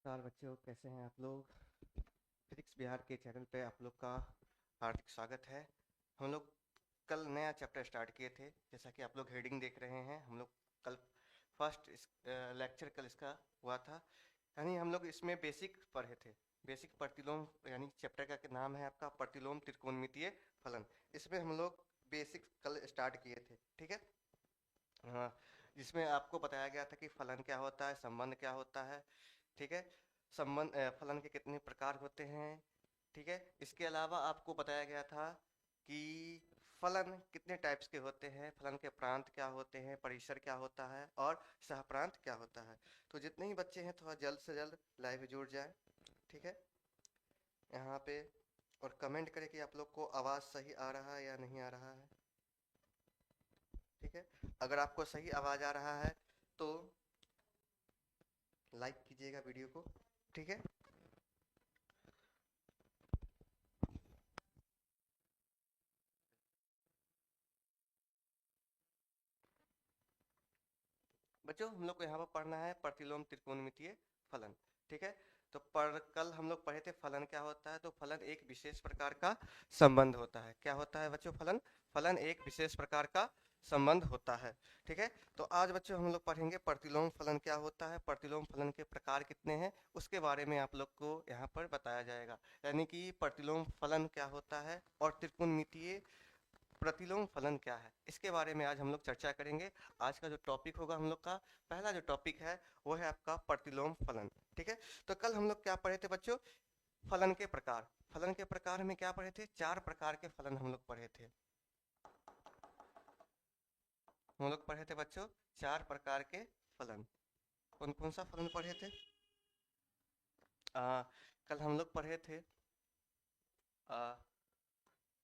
नमस्कार बच्चों, कैसे हैं आप लोग। फिजिक्स बिहार के चैनल पे आप लोग का हार्दिक स्वागत है। हम लोग कल नया चैप्टर स्टार्ट किए थे, जैसा कि आप लोग हेडिंग देख रहे हैं। हम लोग कल फर्स्ट लेक्चर कल इसका हुआ था, यानी हम लोग इसमें बेसिक पढ़े थे। बेसिक प्रतिलोम, यानी चैप्टर का नाम है आपका प्रतिलोम त्रिकोणमितीय फलन। इसमें हम लोग बेसिक कल स्टार्ट किए थे, ठीक है। हाँ, जिसमें आपको बताया गया था कि फलन क्या होता है, संबंध क्या होता है, ठीक है। संबंध फलन के कितने प्रकार होते हैं, ठीक है। इसके अलावा आपको बताया गया था कि फलन कितने टाइप्स के होते हैं, फलन के प्रांत क्या होते हैं, परिसर क्या होता है और सहप्रांत क्या होता है। तो जितने ही बच्चे हैं थोड़ा जल्द से जल्द लाइव जुड़ जाए, ठीक है, यहाँ पे। और कमेंट करें कि आप लोग को आवाज़ सही आ रहा है या नहीं आ रहा है, ठीक है। अगर आपको सही आवाज़ आ रहा है तो लाइक कीजिएगा वीडियो को, ठीक है। बच्चों, हम लोग को यहाँ पर पढ़ना है प्रतिलोम त्रिकोणमितीय फलन, ठीक है। तो कल हम लोग पढ़े थे फलन क्या होता है। तो फलन एक विशेष प्रकार का संबंध होता है। क्या होता है बच्चों? फलन फलन एक विशेष प्रकार का संबंध होता है, ठीक है। तो आज बच्चों हम लोग पढ़ेंगे प्रतिलोम फलन क्या होता है, प्रतिलोम फलन के प्रकार कितने हैं, उसके बारे में आप लोग को यहाँ पर बताया जाएगा। यानी कि प्रतिलोम फलन क्या होता है और त्रिकोणमितीय प्रतिलोम फलन क्या है, इसके बारे में आज हम लोग चर्चा करेंगे। आज का जो टॉपिक होगा हम लोग का, पहला जो टॉपिक है वो है आपका प्रतिलोम फलन, ठीक है। तो कल हम लोग क्या पढ़े थे बच्चों? फलन के प्रकार। फलन के प्रकार में क्या पढ़े थे? चार प्रकार के फलन हम लोग पढ़े थे। हम लोग पढ़े थे बच्चों चार प्रकार के फलन। कौन कौन सा फलन पढ़े थे? कल हम लोग पढ़े थे, आ,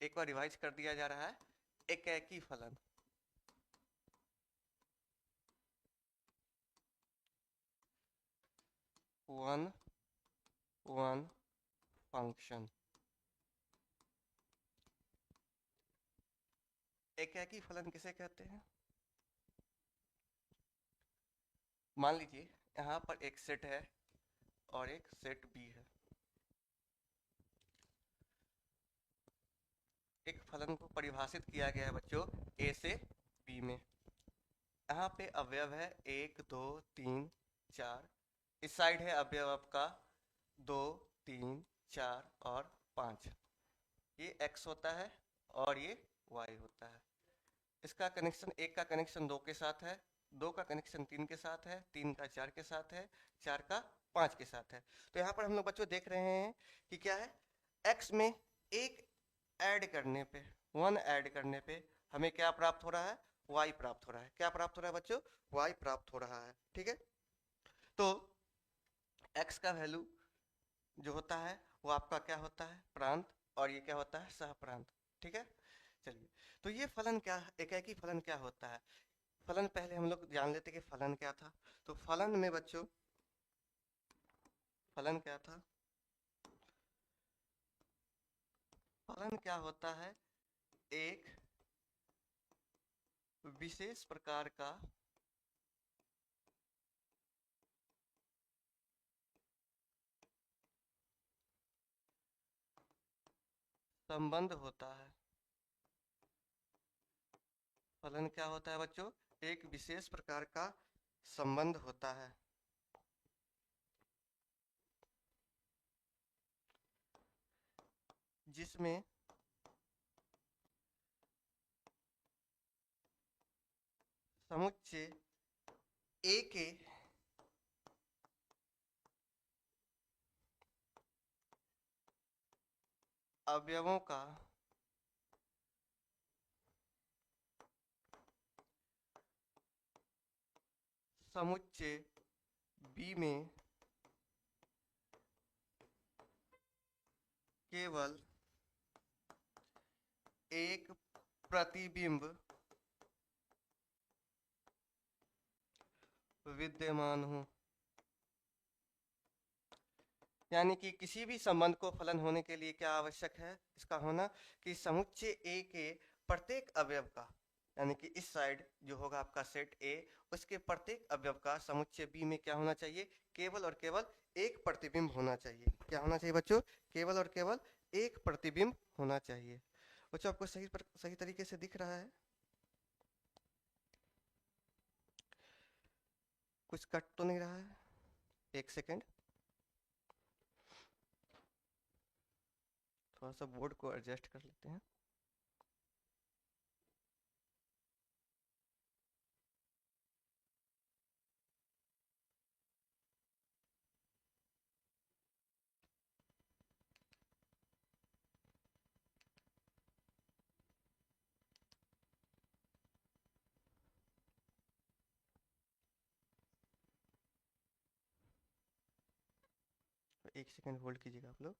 एक बार रिवाइज कर दिया जा रहा है, एकेकी फलन, वन वन फंक्शन। एकेकी फलन किसे कहते हैं? मान लीजिए यहाँ पर एक सेट है और एक सेट बी है। एक फलन को परिभाषित किया गया है बच्चों ए से बी में। यहाँ पे अवयव है एक दो तीन चार, इस साइड है अवयव आपका दो तीन चार और पाँच। ये x होता है और ये y होता है। इसका कनेक्शन, एक का कनेक्शन दो के साथ है, दो का कनेक्शन तीन के साथ है, तीन का चार के साथ है, चार का पाँच के साथ है। तो यहाँ पर हम लोग बच्चों देख रहे हैं कि क्या है, x में एक ऐड करने पे, वन ऐड करने पे हमें क्या प्राप्त हो रहा है? y प्राप्त हो रहा है। क्या प्राप्त हो रहा है बच्चों? y प्राप्त हो रहा है, ठीक है। तो x का वैल्यू जो होता है वो आपका क्या होता है? प्रांत। और ये क्या होता है? सहप्रांत, ठीक है। चलिए, तो ये फलन क्या, एकेकी फलन क्या होता है? फलन पहले हम लोग जान लेते कि फलन क्या था। तो फलन में बच्चों, फलन क्या था? फलन क्या होता है? एक विशेष प्रकार का संबंध होता है। फलन क्या होता है बच्चों? एक विशेष प्रकार का संबंध होता है, जिसमें समुच्चय ए के अवयवों का समुच्चय बी में केवल एक प्रतिबिंब विद्यमान हो। यानी कि किसी भी संबंध को फलन होने के लिए क्या आवश्यक है इसका होना? कि समुच्चय ए के प्रत्येक अवयव का, यानी कि इस साइड जो होगा आपका सेट ए, उसके प्रत्येक अवयव का समुच्चय बी में क्या होना चाहिए, केवल और केवल एक प्रतिबिंब होना चाहिए। क्या होना चाहिए बच्चों, केवल और केवल एक प्रतिबिंब होना चाहिए। बच्चों आपको सही तरीके से दिख रहा है, कुछ कट तो नहीं रहा है? एक सेकेंड, थोड़ा सा बोर्ड को एडजस्ट कर लेते हैं। एक सेकेंड होल्ड कीजिएगा आप लोग।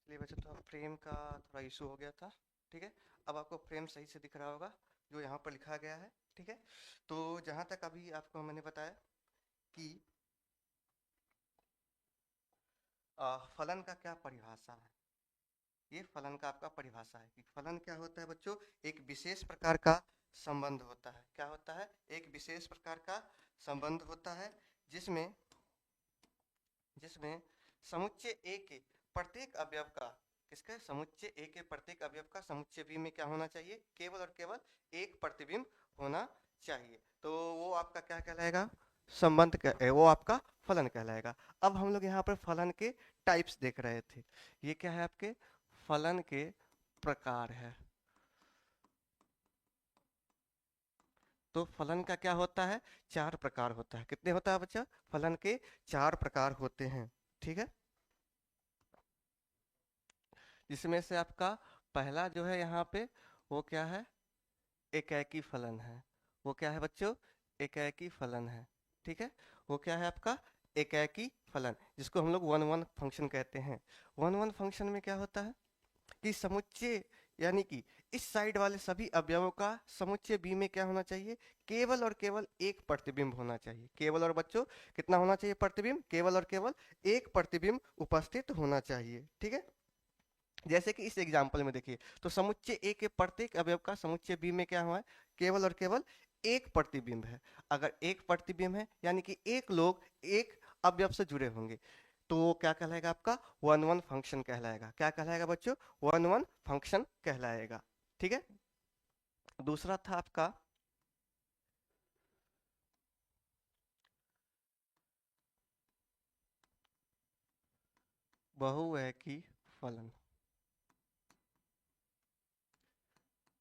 चलिए बच्चों, तो फ्रेम का थोड़ा इशू हो गया था, ठीक है। अब आपको फ्रेम सही से दिख रहा होगा जो यहाँ पर लिखा गया है, ठीक है। तो जहाँ तक अभी आपको मैंने बताया कि फलन का क्या परिभाषा है, ये फलन का आपका परिभाषा है कि फलन क्या होता है बच्चों, एक विशेष प्रकार का संबंध होता है। क्या होता है, एक विशेष प्रकार का संबंध होता है जिसमें जिसमें समुच्चय ए के प्रत्येक अवयव का, किसका, समुच्चय ए के प्रत्येक अवयव का समुच्चय बी में क्या होना चाहिए, केवल और केवल एक प्रतिबिंब होना चाहिए। तो वो आपका क्या कहलाएगा, संबंध वो आपका फलन कहलाएगा। अब हम लोग यहाँ पर फलन के टाइप्स देख रहे थे। ये क्या है, आपके फलन के प्रकार है। तो फलन का क्या होता है, चार प्रकार होता है। कितने होता है बच्चा, फलन के चार प्रकार होते हैं, ठीक है। जिसमें से आपका पहला जो है यहाँ पे, वो क्या है, एकाकी फलन है। वो क्या है बच्चों, एकाकी फलन है, ठीक है। वो क्या है आपका, एकाकी फलन, जिसको हम लोग वन वन फंक्शन कहते हैं। वन वन फंक्शन में क्या होता है कि समुच्चय, यानी कि इस साइड वाले सभी अवयवों का समुच्चय बी में क्या होना चाहिए, केवल और केवल एक प्रतिबिंब होना चाहिए। केवल और बच्चों कितना होना चाहिए प्रतिबिंब, केवल और केवल एक प्रतिबिंब उपस्थित होना चाहिए, ठीक है। जैसे कि इस एग्जाम्पल में देखिए, तो समुच्चय ए के प्रत्येक अवयव का समुच्चय बी में क्या हुआ है, केवल और केवल एक प्रतिबिंब है। अगर एक प्रतिबिंब है यानी कि एक लोग एक अवयव से जुड़े होंगे, तो वो क्या कहलाएगा, आपका वन वन फंक्शन कहलाएगा। क्या कहलाएगा बच्चों, वन वन फंक्शन कहलाएगा, ठीक है। दूसरा था आपका बहुएकी फलन,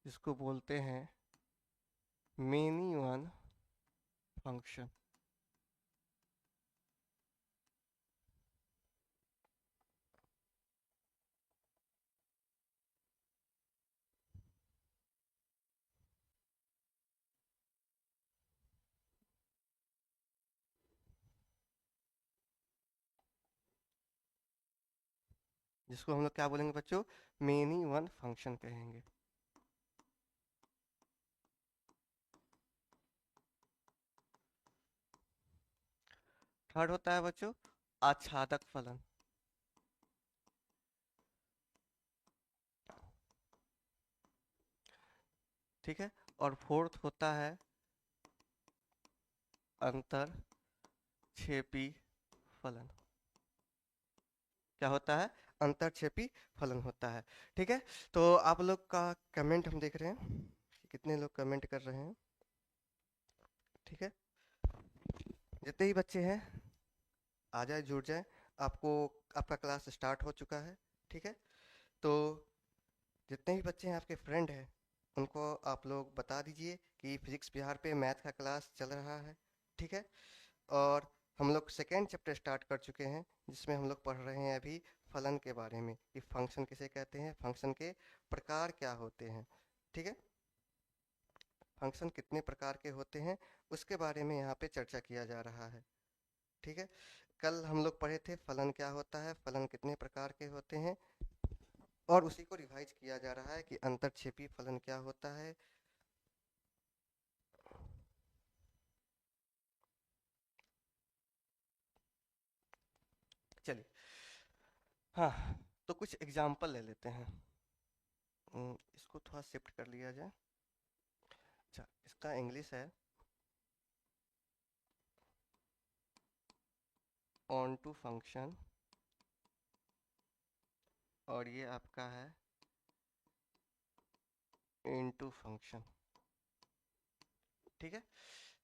जिसको बोलते हैं मेनी वन फंक्शन। जिसको हम लोग क्या बोलेंगे बच्चों, मेनी वन फंक्शन कहेंगे। थर्ड होता है बच्चों आच्छादक फलन, ठीक है। और फोर्थ होता है अंतरक्षेपी फलन। क्या होता है? अंतरक्षेपी फलन होता है, ठीक है। तो आप लोग का कमेंट हम देख रहे हैं कि कितने लोग कमेंट कर रहे हैं, ठीक है। जितने ही बच्चे हैं आ जाए, जुड़ जाए। आपको आपका क्लास स्टार्ट हो चुका है, ठीक है। तो जितने भी बच्चे हैं आपके फ्रेंड हैं उनको आप लोग बता दीजिए कि फिजिक्स बिहार पे मैथ का क्लास चल रहा है, ठीक है। और हम लोग सेकेंड चैप्टर स्टार्ट कर चुके हैं जिसमें हम लोग पढ़ रहे हैं अभी फलन के बारे में कि फंक्शन किसे कहते हैं, फंक्शन के प्रकार क्या होते हैं, ठीक है। फंक्शन कितने प्रकार के होते हैं उसके बारे में यहाँ पे चर्चा किया जा रहा है, ठीक है। कल हम लोग पढ़े थे फलन क्या होता है, फलन कितने प्रकार के होते हैं, और उसी को रिवाइज किया जा रहा है कि अंतरक्षेपी फलन क्या होता है। चलिए, हाँ, तो कुछ एग्जाम्पल ले लेते हैं। इसको थोड़ा शिफ्ट कर लिया जाए। अच्छा, इसका इंग्लिश है ऑन टू फंक्शन, और ये आपका है इनटू फंक्शन, ठीक है।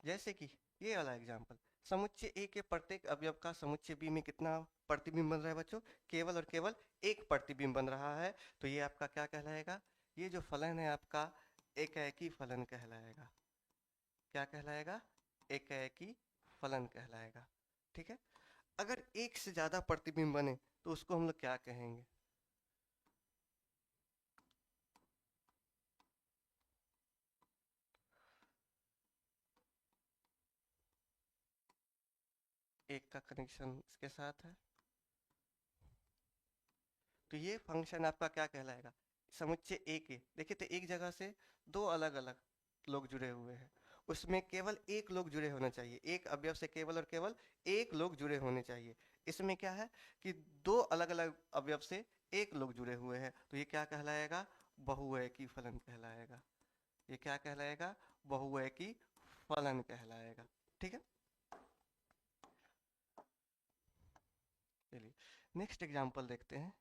जैसे कि ये वाला एग्जाम्पल, समुच्चय ए के प्रत्येक अवयव का समुच्चय बी में कितना प्रतिबिंब बन रहा है बच्चों? केवल और केवल एक प्रतिबिंब बन रहा है। तो ये आपका क्या कहलाएगा? ये जो फलन है आपका एकाएकी फलन कहलाएगा। क्या कहलाएगा? एकाएकी फलन कहलाएगा, ठीक है। अगर एक से ज्यादा प्रतिबिंब बने तो उसको हम लोग क्या कहेंगे? एक का कनेक्शन इसके साथ है, तो ये फंक्शन आपका क्या कहलाएगा? समुच्चय ए के, देखिए तो एक जगह से दो अलग अलग लोग जुड़े हुए हैं, उसमें केवल एक लोग जुड़े होना चाहिए, एक अवयव से केवल और केवल एक लोग जुड़े होने चाहिए। इसमें क्या है कि दो अलग अलग अवयव से एक लोग जुड़े हुए हैं, तो ये क्या कहलाएगा? बहुएकी फलन कहलाएगा। ये क्या कहलाएगा? बहुएकी फलन कहलाएगा, ठीक है। चलिए नेक्स्ट एग्जांपल देखते हैं।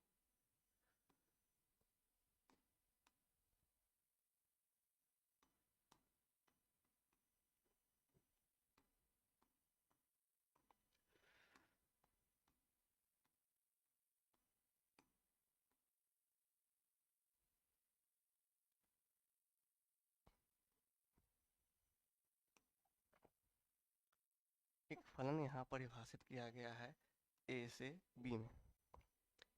एक फलन यहाँ परिभाषित किया गया है ए से बी में।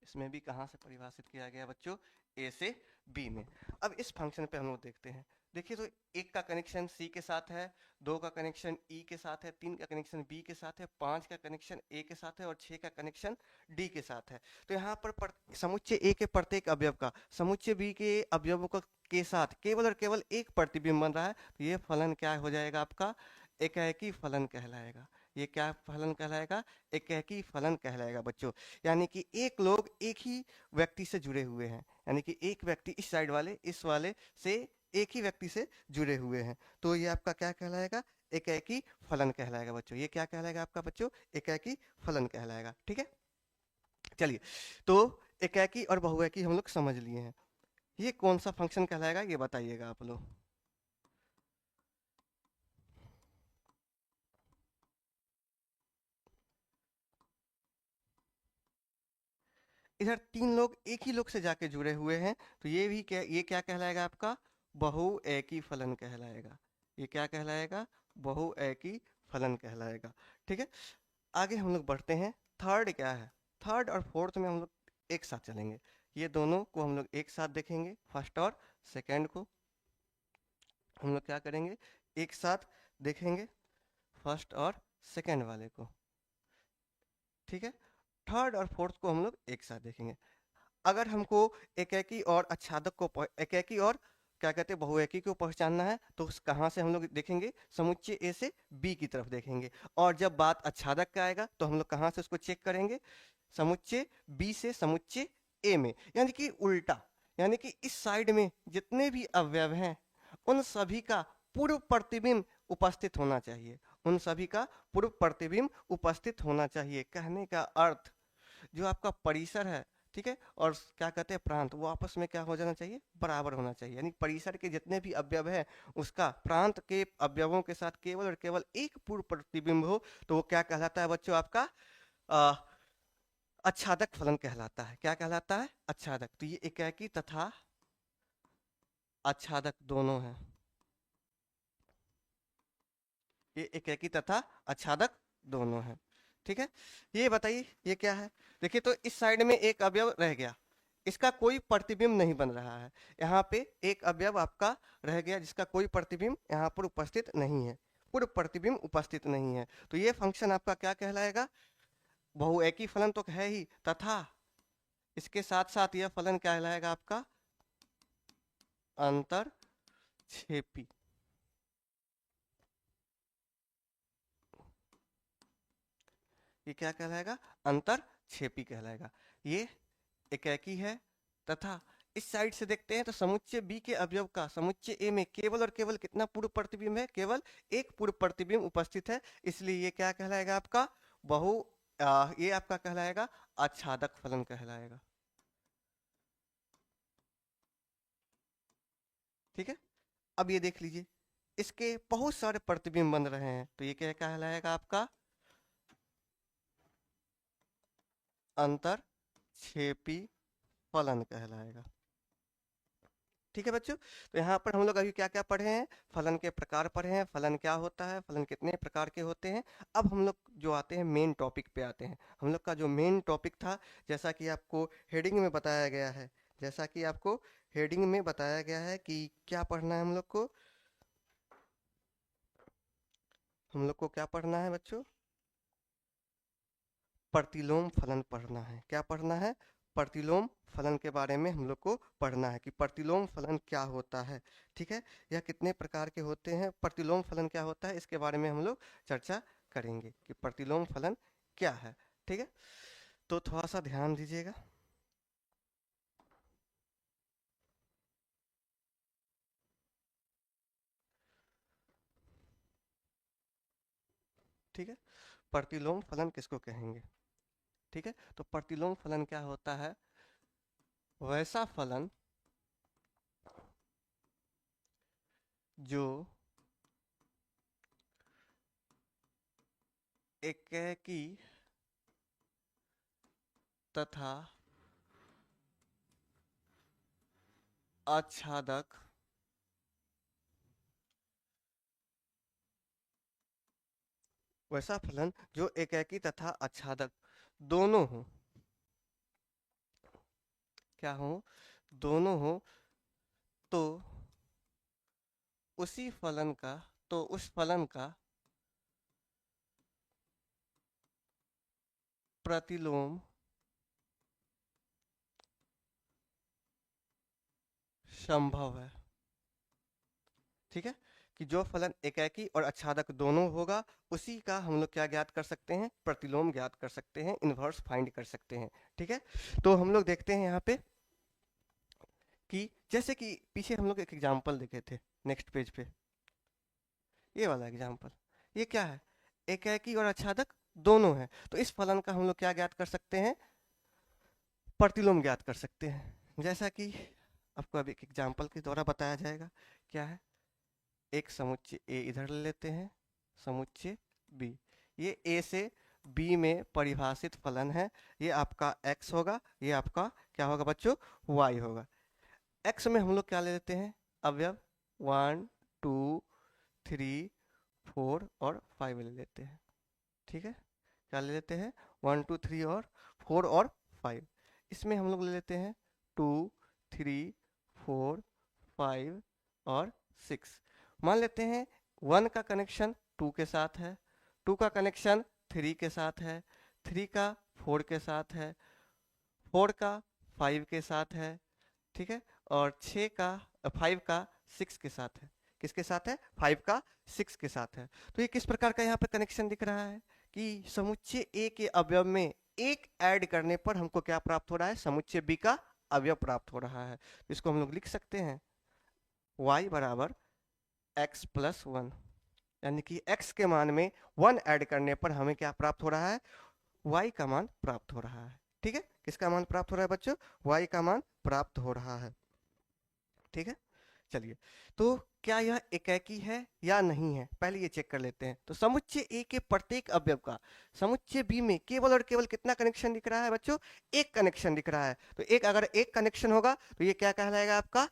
इसमें भी कहाँ से परिभाषित किया गया बच्चों? ए से बी में। अब इस फंक्शन पे हम लोग देखते हैं। देखिए तो एक का कनेक्शन सी के साथ है, दो का कनेक्शन ई के साथ है, तीन का कनेक्शन बी के साथ है, पांच का कनेक्शन ए के साथ है और छह का कनेक्शन डी के साथ है। तो यहाँ पर समुच्चय ए के प्रत्येक अवयव का समुच्चय बी के अवयवों का के साथ केवल और केवल एक प्रतिबिंब बन रहा है, तो ये फलन क्या हो जाएगा आपका? एकाएकी फलन कहलाएगा। ये क्या फलन कहलाएगा? एकाएकी फलन कहलाएगा बच्चों। यानी कि एक लोग एक ही व्यक्ति से जुड़े हुए हैं, यानी कि एक व्यक्ति इस साइड वाले इस वाले से एक ही व्यक्ति से जुड़े हुए हैं, तो ये आपका क्या कहलाएगा? एकाएकी फलन कहलाएगा बच्चों। ये क्या कहलाएगा आपका बच्चों? एकाएकी फलन कहलाएगा, ठीक है। चलिए, तो एकाएकी और बहुएकी हम लोग समझ लिए हैं। ये कौन सा फंक्शन कहलाएगा ये बताइएगा आप लोग। इधर तीन लोग एक ही लोग से जाके जुड़े हुए हैं, तो ये क्या कहलाएगा आपका? बहुएकी फलन कहलाएगा। ये क्या कहलाएगा? बहुएकी फलन कहलाएगा, ठीक है। आगे हम लोग बढ़ते हैं। थर्ड क्या है? थर्ड और फोर्थ में हम लोग एक साथ चलेंगे। ये दोनों को हम लोग एक साथ देखेंगे, फर्स्ट और सेकंड को हम लोग क्या करेंगे? एक साथ देखेंगे, फर्स्ट और सेकंड वाले को, ठीक है। थर्ड और फोर्थ को हम लोग एक साथ देखेंगे। अगर हमको एकाकी और आच्छादक को एकाकी और क्या कहते हैं बहुएकी को पहचानना है तो कहाँ से हम लोग देखेंगे, समुच्चय ए से बी की तरफ देखेंगे। और जब बात आच्छादक का आएगा तो हम लोग कहाँ से उसको चेक करेंगे, समुच्चय बी से समुच्चय ए में, यानी कि उल्टा, यानी कि इस साइड में जितने भी अवयव हैं उन सभी का पूर्व प्रतिबिंब उपस्थित होना चाहिए, उन सभी का पूर्व प्रतिबिंब उपस्थित होना चाहिए। कहने का अर्थ जो आपका परिसर है, ठीक है, और क्या कहते हैं प्रांत, वो आपस में क्या हो जाना चाहिए, बराबर होना चाहिए। यानी परिसर के जितने भी अवयव है उसका प्रांत के अवयवों के साथ केवल और केवल एक पूर्व प्रतिबिंब हो, तो वो क्या कहलाता है बच्चों, आपका आच्छादक फलन कहलाता है। क्या कहलाता है, आच्छादक। तो ये एकाकी तथा आच्छादक दोनों है, ये एकाकी तथा आच्छादक दोनों है, ठीक है। ये बताइए ये क्या है, देखिए तो इस साइड में एक अवयव रह गया, इसका कोई प्रतिबिंब नहीं बन रहा है। यहाँ पे एक अवयव आपका रह गया जिसका कोई प्रतिबिंब यहाँ पर उपस्थित नहीं है, पूर्व प्रतिबिंब उपस्थित नहीं है। तो ये फंक्शन आपका क्या कहलाएगा, बहुएकी फलन तो है ही, तथा इसके साथ साथ यह फलन क्या कहलाएगा आपका, अंतरक्षेपी। ये क्या कहलाएगा, अंतरक्षेपी कहलाएगा। ये एकाकी है तथा इस साइड से देखते हैं तो समुच्चय बी के अवयव का समुच्चय ए में केवल और केवल कितना पूर्व प्रतिबिंब है, केवल एक पूर्व प्रतिबिंब उपस्थित है, इसलिए ये क्या कहलाएगा आपका ये आपका कहलाएगा आच्छादक फलन कहलाएगा, ठीक है। अब ये देख लीजिए इसके बहुत सारे प्रतिबिंब बन रहे हैं, तो ये क्या कहलाएगा आपका अंतरक्षेपी फलन कहलाएगा, ठीक है बच्चों। तो यहाँ पर हम लोग अभी क्या क्या पढ़े हैं, फलन के प्रकार पढ़े हैं, फलन क्या होता है, फलन कितने प्रकार के होते हैं। अब हम लोग जो आते हैं मेन टॉपिक पे आते हैं। हम लोग का जो मेन टॉपिक था, जैसा कि आपको हेडिंग में बताया गया है, जैसा कि आपको हेडिंग में बताया गया है कि क्या पढ़ना है हम लोग को, हम लोग को क्या पढ़ना है बच्चों, प्रतिलोम फलन पढ़ना है। क्या पढ़ना है, प्रतिलोम फलन के बारे में हम लोग को पढ़ना है कि प्रतिलोम फलन क्या होता है, ठीक है, यह कितने प्रकार के होते हैं, प्रतिलोम फलन क्या होता है, इसके बारे में हम लोग चर्चा करेंगे कि प्रतिलोम फलन क्या है, ठीक है। तो थोड़ा सा ध्यान दीजिएगा, ठीक है। प्रतिलोम फलन किसको कहेंगे, ठीक है। तो प्रतिलोम फलन क्या होता है, वैसा फलन जो एकाकी तथा आच्छादक वैसा फलन जो एकाकी तथा आच्छादक दोनों हो, क्या हो, दोनों हो, तो उसी फलन का, तो उस फलन का प्रतिलोम संभव है, ठीक है। कि जो फलन एकाकी और आच्छादक दोनों होगा उसी का हम लोग क्या ज्ञात कर सकते हैं, प्रतिलोम ज्ञात कर सकते हैं, इनवर्स फाइंड कर सकते हैं, ठीक है। तो हम लोग देखते हैं यहाँ पे कि जैसे कि पीछे हम लोग एक एग्जाम्पल देखे थे, नेक्स्ट पेज पे ये वाला एग्जाम्पल, ये क्या है, एकाकी और आच्छादक दोनों है, तो इस फलन का हम लोग क्या ज्ञात कर सकते हैं, प्रतिलोम ज्ञात कर सकते हैं। जैसा कि आपको अभी एक एग्जाम्पल के द्वारा बताया जाएगा, क्या है, एक समुच्चय ए इधर ले लेते हैं, समुच्चय बी, ये ए से बी में परिभाषित फलन है, ये आपका x होगा, ये आपका क्या होगा बच्चों, y होगा। x में हम लोग क्या ले लेते हैं, अवयव 1 2 3 4 और 5 ले लेते हैं, ठीक है। क्या ले लेते हैं, 1 2 3 और 4 और 5। इसमें हम लोग ले लेते हैं 2 3 4 5 और 6। मान लेते हैं 1 का कनेक्शन 2 के साथ है, 2 का कनेक्शन 3 के साथ है, 3 का 4 के साथ है, 4 का 5 के साथ है, ठीक है, और 5 का 6 के साथ है। किसके साथ है? 5 का 6 के साथ है। तो ये किस प्रकार का यहाँ पे कनेक्शन दिख रहा है कि समुच्चय ए के अवयव में एक ऐड करने पर हमको क्या प्राप्त हो रहा है? समुच्चय बी का अवयव प्राप्त हो रहा है। तो इसको हम लोग लिख सकते हैं y बराबर x प्लस 1, यानी कि x के मान में 1 ऐड करने पर हमें क्या प्राप्त हो रहा है? y का मान प्राप्त हो रहा है। ठीक है, किसका मान प्राप्त हो रहा है बच्चों? y का मान प्राप्त हो रहा है। ठीक है, चलिए, तो क्या यह एकेकी है या नहीं है, पहले ये चेक कर लेते हैं। तो समुच्चय ए के प्रत्येक अवयव का समुच्चय बी में केवल और केवल कितना कनेक्शन दिख रहा है बच्चों? एक कनेक्शन दिख रहा है। तो एक अगर एक कनेक्शन होगा तो ये क्या कहलाएगा? आपका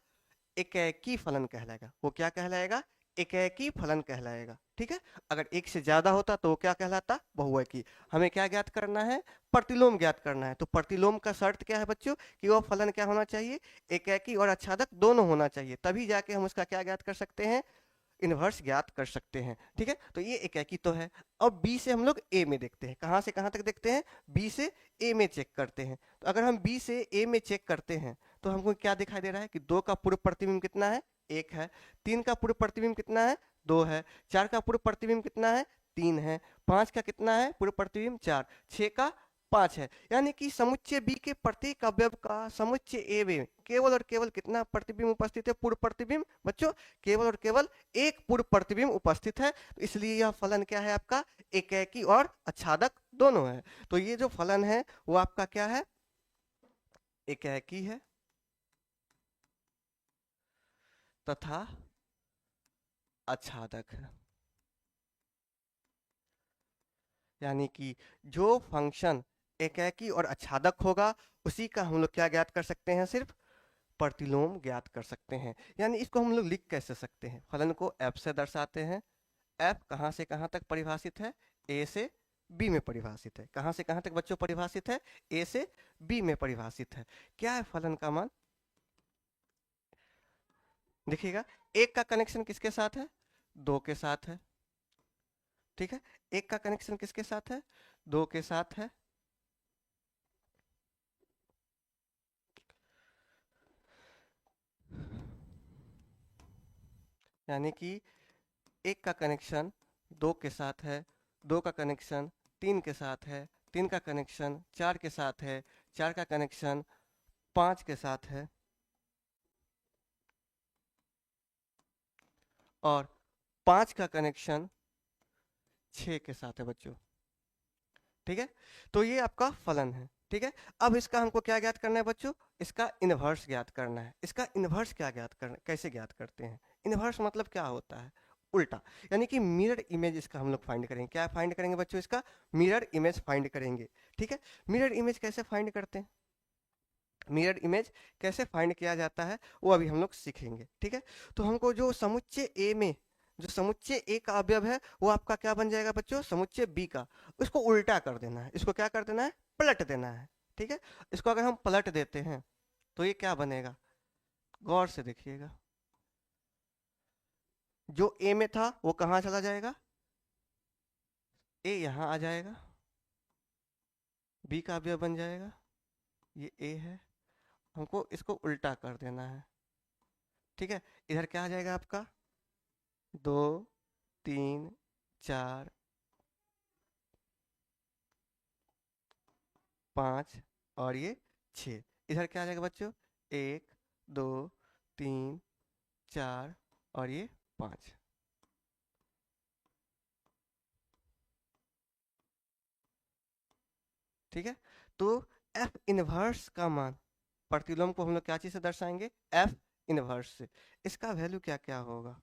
एकेकी फलन कहलाएगा। वो क्या कहलाएगा? एकेकी फलन कहलाएगा। ठीक है, अगर एक से ज्यादा होता तो वो क्या कहलाता? बहुएकी। हमें क्या ज्ञात करना है? प्रतिलोम ज्ञात करना है। तो प्रतिलोम का शर्त क्या है बच्चों? कि वो फलन क्या होना चाहिए? एकेकी और आच्छादक दोनों होना चाहिए, तभी जाके हम उसका क्या ज्ञात कर सकते हैं? इनवर्स ज्ञात कर सकते हैं। ठीक है, तो ये एकेकी तो है। अब बी से हम लोग ए में देखते हैं। कहां से कहां तक देखते हैं? बी से ए में चेक करते हैं। तो अगर हम बी से ए में चेक करते हैं तो हमको क्या दिखाई दे रहा है कि 2 का पूर्व प्रतिबिंब कितना है? 1 है। 3 का पूर्व प्रतिबिंब कितना है? 2 है। 4 का पूर्व प्रतिबिंब कितना है? 3 है। 5 का कितना है पूर्व प्रतिबिंब? 4। 6 का 5 है। यानी कि समुच्चय बी के प्रत्येक अवयव का समुच्चय ए में केवल और केवल कितना प्रतिबिंब उपस्थित है? पूर्व प्रतिबिंब बच्चों, केवल और केवल एक पूर्व प्रतिबिंब उपस्थित है। तो इसलिए यह फलन क्या है आपका? एकेकी और आच्छादक दोनों है। तो ये जो फलन है वो आपका क्या है? एकेकी है तथा आच्छादक है। यानी कि जो फंक्शन एकेकी और आच्छादक होगा उसी का हम लोग क्या ज्ञात कर सकते हैं? सिर्फ प्रतिलोम ज्ञात कर सकते हैं। यानी इसको हम लोग लिख कैसे सकते हैं? फलन को f से दर्शाते हैं। f कहां से कहां तक परिभाषित है? a से b में परिभाषित है। कहां से कहां तक बच्चों परिभाषित है? a से b में परिभाषित है। क्या है फलन का मान? देखिएगा, एक का कनेक्शन किसके साथ है? 2 के साथ है। ठीक है, एक का कनेक्शन किसके साथ है? 2 के साथ है। यानी कि एक का कनेक्शन 2 के साथ है, 2 का कनेक्शन 3 के साथ है, 3 का कनेक्शन 4 के साथ है, 4 का कनेक्शन 5 के साथ है और 5 का कनेक्शन 6 के साथ है बच्चों। ठीक है, तो ये आपका फलन है। ठीक है, अब इसका हमको क्या ज्ञात करना है बच्चों? इसका इनवर्स ज्ञात करना है। इसका इनवर्स क्या ज्ञात करना, कैसे ज्ञात करते हैं? इनवर्स मतलब क्या होता है? उल्टा, यानी कि मिरर इमेज इसका हम लोग फाइंड करेंगे। क्या फाइंड करेंगे बच्चों? इसका मिरर इमेज फाइंड करेंगे। ठीक है, मिरर इमेज कैसे फाइंड करते हैं? मिरर इमेज कैसे फाइंड किया जाता है वो अभी हम लोग सीखेंगे। ठीक है, तो हमको जो समुच्चय ए में जो समुच्चय ए का अवयव है वो आपका क्या बन जाएगा बच्चों? समुच्चय बी का। उसको उल्टा कर देना है। इसको क्या कर देना है? पलट देना है। ठीक है, इसको अगर हम पलट देते हैं तो ये क्या बनेगा? गौर से देखिएगा, जो ए में था वो कहाँ चला जाएगा? ए यहाँ आ जाएगा, बी का अवयव बन जाएगा। ये ए है, हमको इसको उल्टा कर देना है। ठीक है, इधर क्या आ जाएगा आपका? 2 3 4 5 और ये 6। इधर क्या आ जाएगा बच्चों? 1 2 3 4 और ये 5। ठीक है, तो F इनवर्स का मान, प्रतिलोम को हम लोग क्या चीज से दर्शाएंगे? F इनवर्स से। इसका वैल्यू क्या क्या होगा?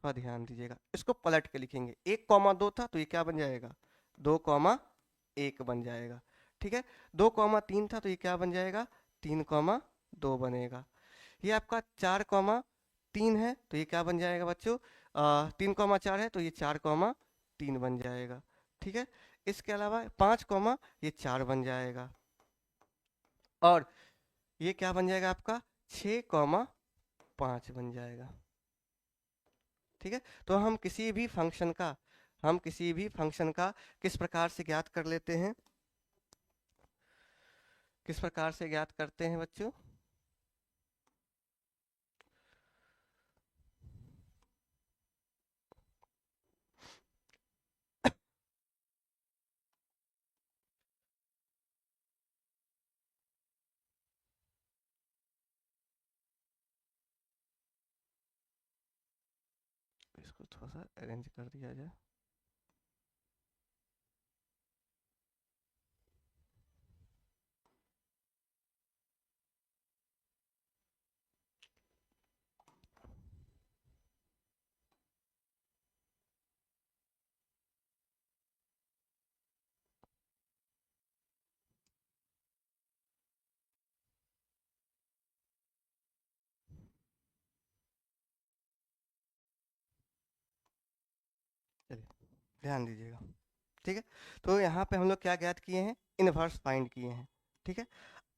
थोड़ा ध्यान दीजिएगा, इसको पलट के लिखेंगे। 1,2 था तो ये क्या बन जाएगा? 2,1 बन जाएगा। ठीक है, 2,3 था तो ये क्या बन जाएगा? 3,2 बनेगा। ये आपका 4,3 है तो ये क्या बन जाएगा बच्चों? 3,4 है तो ये 4,3 बन जाएगा। ठीक है, इसके अलावा 5, ये 4 बन जाएगा और ये क्या बन जाएगा आपका? 6,5 बन जाएगा। ठीक है, तो हम किसी भी फंक्शन का किस प्रकार से ज्ञात कर लेते हैं? किस प्रकार से ज्ञात करते हैं बच्चों? इसको थोड़ा सा अरेंज कर दिया जाए। चलिए ध्यान दीजिएगा। ठीक है, तो यहाँ पे हम लोग क्या ज्ञात किए हैं, इनवर्स फाइंड किए हैं। ठीक है,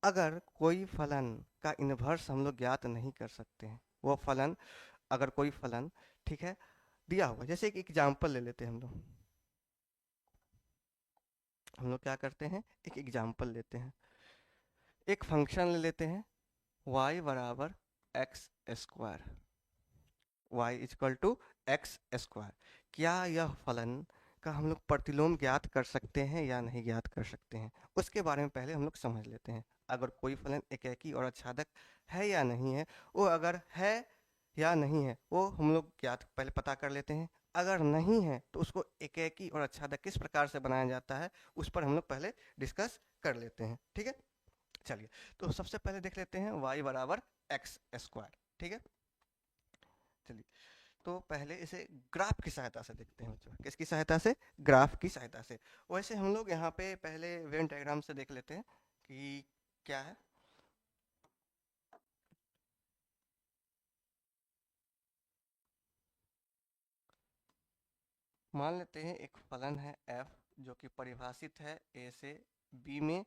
अगर कोई फलन का इनवर्स हम लोग ज्ञात नहीं कर सकते हैं, वो फलन, अगर कोई फलन, ठीक है, दिया हुआ, जैसे एक एग्जाम्पल ले लेते हैं हम लोग क्या करते हैं, एक एग्जाम्पल लेते हैं, एक फंक्शन ले लेते हैं y बराबर x square, y is equal to x square. क्या यह फलन का हम लोग प्रतिलोम ज्ञात कर सकते हैं या नहीं ज्ञात कर सकते हैं, उसके बारे में पहले हम लोग समझ लेते हैं। अगर कोई फलन एकेकी और आच्छादक है या नहीं है, वो अगर है या नहीं है वो हम लोग ज्ञात पहले पता कर लेते हैं। अगर नहीं है तो उसको एकेकी और आच्छादक किस प्रकार से बनाया जाता है उस पर हम लोग पहले डिस्कस कर लेते हैं। ठीक है, चलिए, तो सबसे पहले देख लेते हैं y बराबर एक्स स्क्वायर। ठीक है, चलिए, तो पहले इसे ग्राफ की सहायता से देखते हैं बच्चों। किसकी सहायता से, ग्राफ की सहायता से। वैसे हम लोग यहाँ पे पहले वेन डायग्राम से देख लेते हैं कि क्या है। मान लेते हैं एक फलन है f जो कि परिभाषित है a से b में,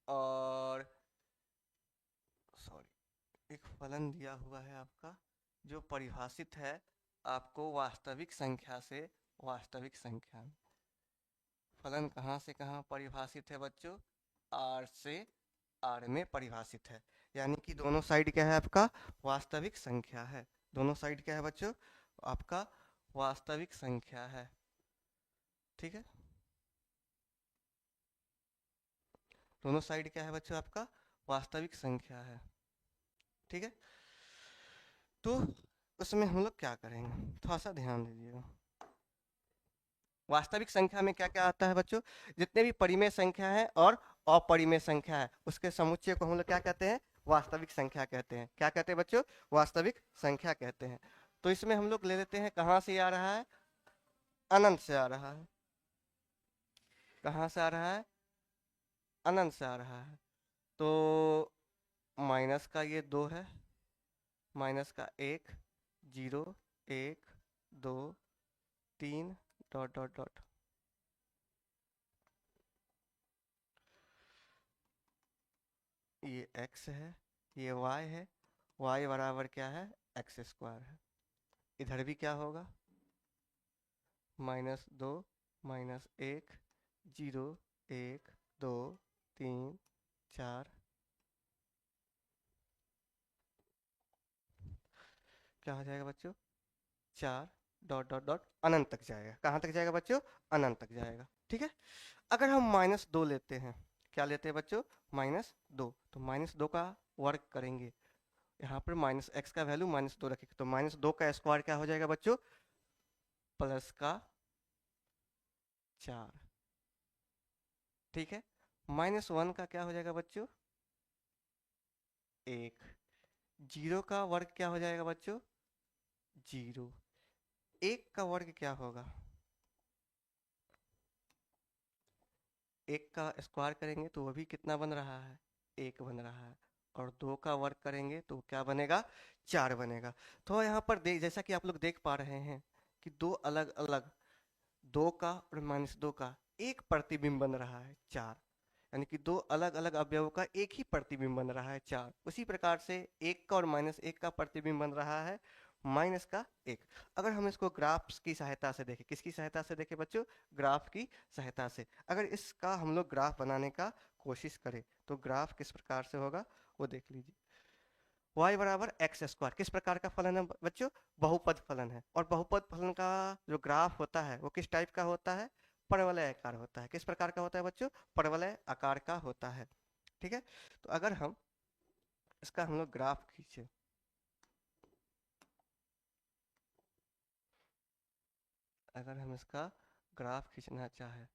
और सॉरी, एक फलन दिया हुआ है आपका जो परिभाषित है आपको वास्तविक संख्या से वास्तविक संख्या में। फलन कहाँ से कहाँ परिभाषित है बच्चों, r से r में परिभाषित है, यानी कि दोनों साइड क्या है आपका, वास्तविक संख्या है। दोनों साइड क्या है बच्चों, आपका वास्तविक संख्या है। ठीक है, दोनों साइड क्या है बच्चों, आपका वास्तविक संख्या है। ठीक है, तो उसमें हम लोग क्या करेंगे, थोड़ा सा ध्यान दीजिएगा। वास्तविक संख्या में क्या क्या आता है बच्चों, जितने भी परिमेय संख्या है और अपरिमेय संख्या है उसके समुच्चय को हम लोग क्या कहते हैं, वास्तविक संख्या कहते हैं। क्या कहते हैं बच्चों, वास्तविक संख्या कहते हैं। तो इसमें हम लोग ले लेते हैं, कहाँ से आ रहा है, अनंत से आ रहा है। कहाँ से आ रहा है, अनंत से आ रहा है। तो माइनस का ये 2 है, माइनस का 1, 0, 1, 2, 3, डॉट डॉट डॉट, ये x है, ये y है, y बराबर क्या है, एक्स स्क्वायर है। इधर भी क्या होगा, -2, -1, 0, 1, 2, 3, 4, क्या हो जाएगा बच्चों, 4, डॉट डॉट डॉट, अनंत तक जाएगा। कहाँ तक जाएगा बच्चों, अनंत तक जाएगा। ठीक है, अगर हम -2 लेते हैं, क्या लेते हैं बच्चों, -2, तो -2 का वर्ग करेंगे, यहाँ पर -x का वैल्यू -2 रखेंगे, तो -2 का स्क्वायर क्या हो जाएगा बच्चों, प्लस का 4। ठीक है, -1 का क्या हो जाएगा बच्चों, 1। 0 का वर्ग क्या हो जाएगा बच्चों, 0। 1 का वर्ग क्या होगा, 1 का स्क्वायर करेंगे तो वो भी कितना बन रहा है, 1 बन रहा है। और 2 का वर्ग करेंगे तो क्या बनेगा, 4 बनेगा। तो यहाँ पर देख, जैसा कि आप लोग देख पा रहे हैं कि दो अलग अलग, 2 का और -2 का एक प्रतिबिंब बन रहा है 4, यानी कि दो अलग अलग अवयवों का एक ही प्रतिबिंब बन रहा है 4। उसी प्रकार से 1 का और -1 का प्रतिबिंब बन रहा है माइनस का 1। अगर हम इसको ग्राफ्स की सहायता से देखें, किसकी सहायता से देखें बच्चों, ग्राफ की सहायता से, अगर इसका हम लोग ग्राफ बनाने का कोशिश करें तो ग्राफ किस प्रकार से होगा वो देख लीजिए। y बराबर एक्स स्क्वायर किस प्रकार का फलन है बच्चों, बहुपद फलन है। और बहुपद फलन का जो ग्राफ होता है वो किस टाइप का होता है, परवलय आकार होता है। किस प्रकार का होता है बच्चों, परवलय आकार का होता है। ठीक है, तो अगर हम इसका हम लोग ग्राफ खींचे, अगर हम इसका ग्राफ खींचना चाहें,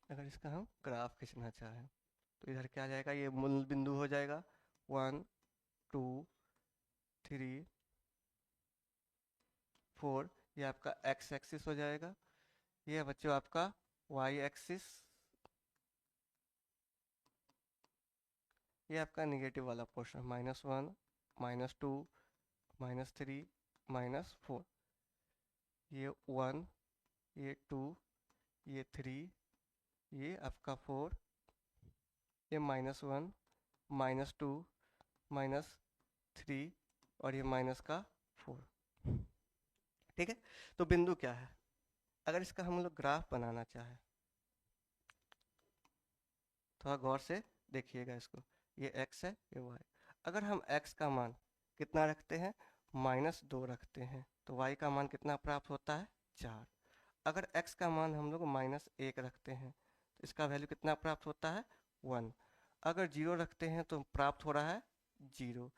अगर इसका हम ग्राफ खींचना चाहें तो इधर क्या आ जाएगा, ये मूल बिंदु हो जाएगा 1 2 3 4, ये आपका एक्स एक्सिस हो जाएगा। ये है बच्चों आपका वाई एक्सिस, ये आपका निगेटिव वाला पोर्शन -1 -2 -3 -4, ये 1 ये 2 ये 3 ये आपका 4, ये -1 -2 -3 और ये माइनस का 4। ठीक है, तो बिंदु क्या है, अगर इसका हम लोग ग्राफ बनाना चाहें, थोड़ा गौर से देखिएगा इसको, ये x है ये y। अगर हम x का मान कितना रखते हैं, -2 रखते हैं, तो y का मान कितना प्राप्त होता है, 4। अगर x का मान हम लोग -1 रखते हैं तो इसका वैल्यू कितना प्राप्त होता है, 1। अगर 0 रखते हैं तो प्राप्त हो रहा है 0।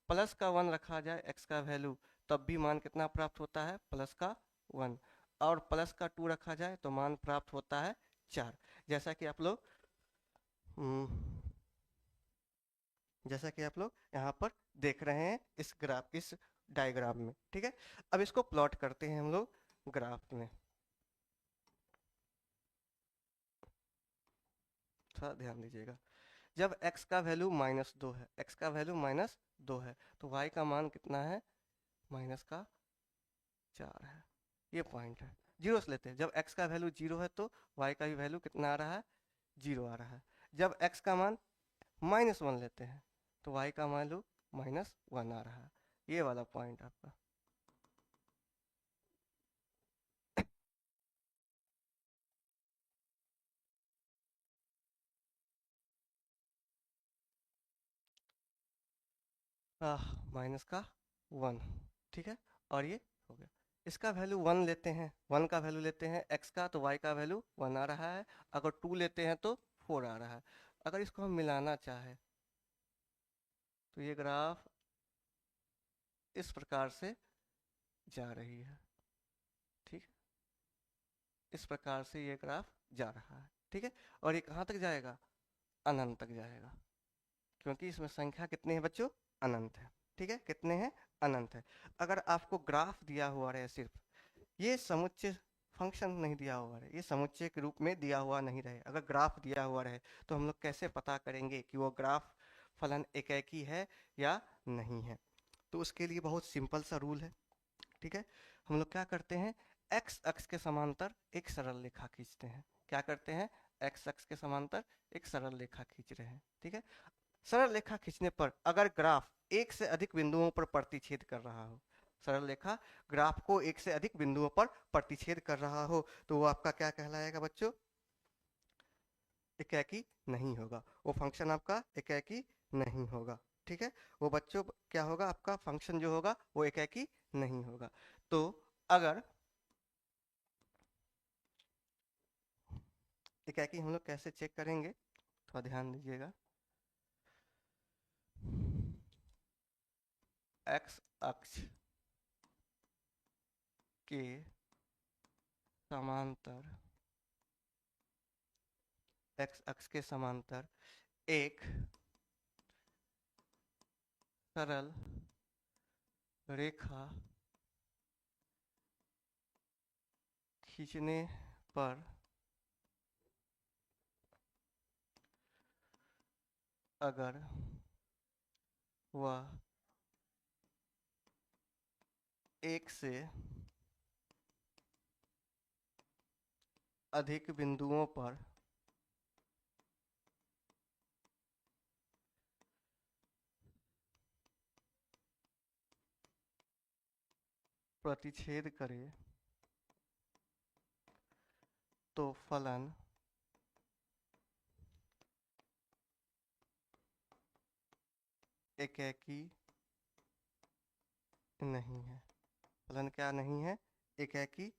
प्लस का 1 रखा जाए x का वैल्यू, तब भी मान कितना प्राप्त होता है, प्लस का 1। और प्लस का 2 रखा जाए तो मान प्राप्त होता है 4। जैसा कि आप लोग जैसा कि आप लोग यहाँ पर देख रहे हैं इस डायग्राम में। ठीक है, अब इसको प्लॉट करते हैं हम लोग ग्राफ में, थोड़ा ध्यान दीजिएगा। जब x का वैल्यू -2 है, x का वैल्यू -2 है, तो y का मान कितना है, -4 है। ये पॉइंट है, जीरो से लेते हैं। जब x का वैल्यू 0 है तो y का भी वैल्यू कितना आ रहा है, 0 आ रहा है। जब x का मान -1 लेते हैं तो y का वैल्यू -1 आ रहा है। ये वाला पॉइंट आपका। माइनस का 1, ठीक है, और ये हो गया। इसका वैल्यू 1 लेते हैं, 1 का वैल्यू लेते हैं x का, तो y का वैल्यू 1 आ रहा है। अगर 2 लेते हैं तो 4 आ रहा है। अगर इसको हम मिलाना चाहें तो ये ग्राफ इस प्रकार से जा रही है। ठीक है, इस प्रकार से ये ग्राफ जा रहा है। ठीक है, और ये कहाँ तक जाएगा, अनंत तक जाएगा, क्योंकि इसमें संख्या कितनी है बच्चों, अनंत है। ठीक है, कितने हैं, अनंत है। अगर आपको ग्राफ दिया हुआ रहे, सिर्फ ये समुच्चय फंक्शन नहीं दिया हुआ रहे, ये समुच्चय के रूप में दिया हुआ नहीं रहे, अगर ग्राफ दिया हुआ रहे, तो हम लोग कैसे पता करेंगे कि वो ग्राफ फलन एकेकी है या नहीं है। तो उसके लिए बहुत सिंपल सा रूल है। ठीक है, हम लोग क्या करते हैं, एक्स अक्ष के समांतर एक सरल रेखा खींचते हैं। क्या करते हैं, एक्स अक्ष के समांतर एक सरल रेखा खींच रहे हैं। ठीक है, सरल रेखा खींचने पर अगर ग्राफ एक से अधिक बिंदुओं पर प्रतिच्छेद कर रहा हो, सरल रेखा ग्राफ को एक से अधिक बिंदुओं पर प्रतिच्छेद कर रहा हो, तो वो आपका क्या कहलाएगा बच्चों, एकेकी नहीं होगा। वो फंक्शन आपका एकेकी नहीं होगा। ठीक है, वो बच्चों क्या होगा, आपका फंक्शन जो होगा वो एकेकी नहीं होगा। तो अगर एकेकी हम लोग कैसे चेक करेंगे, थोड़ा ध्यान दीजिएगा। एक्स अक्ष के समांतर, एक्स अक्ष के समांतर एक सरल रेखा खींचने पर अगर वह एक से अधिक बिंदुओं पर प्रतिच्छेद करे तो फलन एकेकी नहीं है। फलन क्या नहीं है, एकेकी